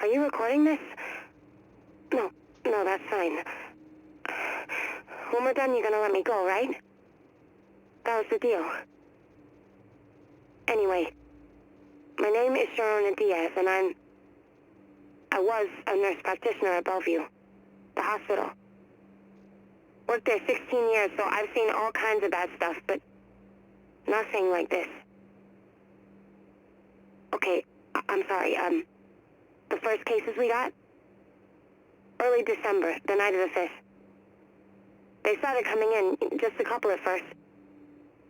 Are you recording this? No, that's fine. When we're done, you're gonna let me go, right? That was the deal. Anyway, my name is Sharona Diaz, and I was a nurse practitioner at Bellevue, the hospital. Worked there 16 years, so I've seen all kinds of bad stuff, but nothing like this. Okay, I'm sorry, the first cases we got? Early December, the night of the 5th. They started coming in, just a couple at first.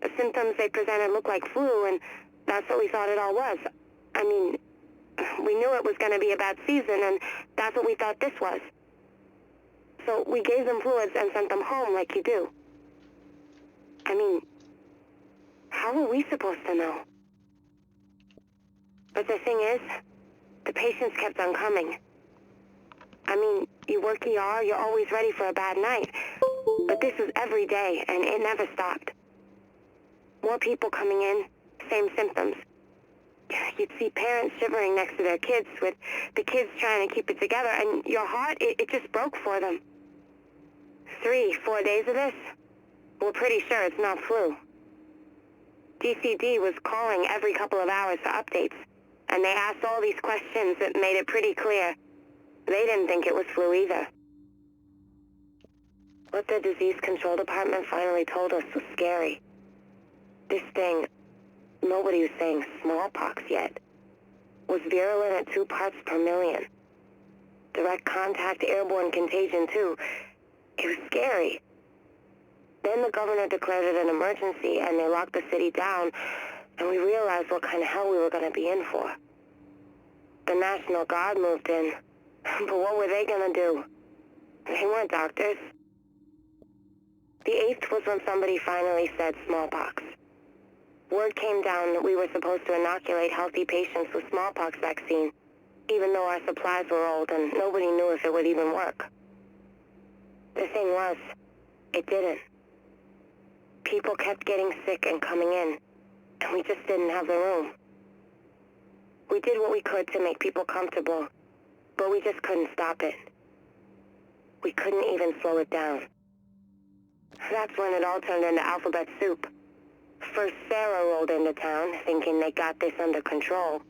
The symptoms they presented looked like flu, and that's what we thought it all was. I mean, we knew it was going to be a bad season, and that's what we thought this was. So we gave them fluids and sent them home like you do. I mean, how were we supposed to know? But the thing is, the patients kept on coming. I mean, you work ER, you're always ready for a bad night. But this was every day, and it never stopped. More people coming in, same symptoms. You'd see parents shivering next to their kids, with the kids trying to keep it together, and your heart, it just broke for them. 3-4 days of this? We're pretty sure it's not flu. DCD was calling every couple of hours for updates, and they asked all these questions that made it pretty clear they didn't think it was flu either. What the disease control department finally told us was scary. This thing, nobody was saying smallpox yet, was virulent at 2 parts per million. Direct contact airborne contagion too. It was scary. Then the governor declared it an emergency and they locked the city down, and we realized what kind of hell we were going to be in for. The National Guard moved in, but what were they going to do? They weren't doctors. The 8th was when somebody finally said smallpox. Word came down that we were supposed to inoculate healthy patients with smallpox vaccine, even though our supplies were old and nobody knew if it would even work. The thing was, it didn't. People kept getting sick and coming in, and we just didn't have the room. We did what we could to make people comfortable, but we just couldn't stop it. We couldn't even slow it down. That's when it all turned into alphabet soup. First, Sarah rolled into town, thinking they got this under control.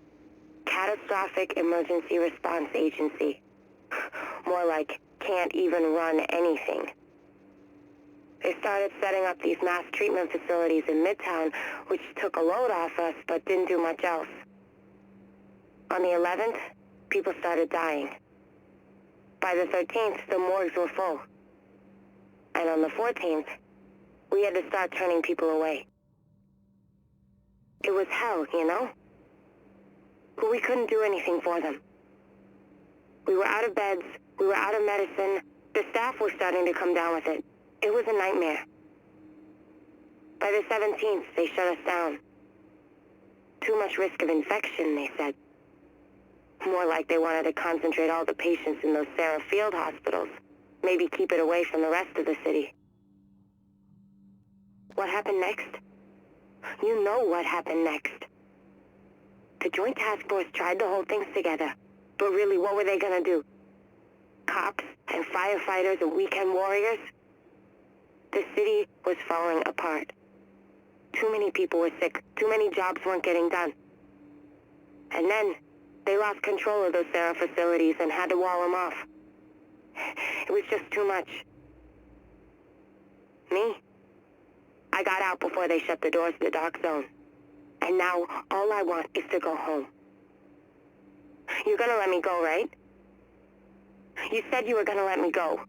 Catastrophic Emergency Response Agency. More like, can't even run anything. They started setting up these mass treatment facilities in Midtown, which took a load off us, but didn't do much else. On the 11th, people started dying. By the 13th, the morgues were full. And on the 14th, we had to start turning people away. It was hell, you know? But we couldn't do anything for them. We were out of beds, we were out of medicine, the staff was starting to come down with it. It was a nightmare. By the 17th, they shut us down. Too much risk of infection, they said. More like they wanted to concentrate all the patients in those Sarah Field hospitals. Maybe keep it away from the rest of the city. What happened next? You know what happened next. The Joint Task Force tried to hold things together, but really, what were they gonna do? Cops and firefighters and weekend warriors? The city was falling apart. Too many people were sick, too many jobs weren't getting done. And then, they lost control of those Sarah facilities and had to wall them off. It was just too much. Me? I got out before they shut the doors to the dark zone. And now, all I want is to go home. You're gonna let me go, right? You said you were gonna let me go.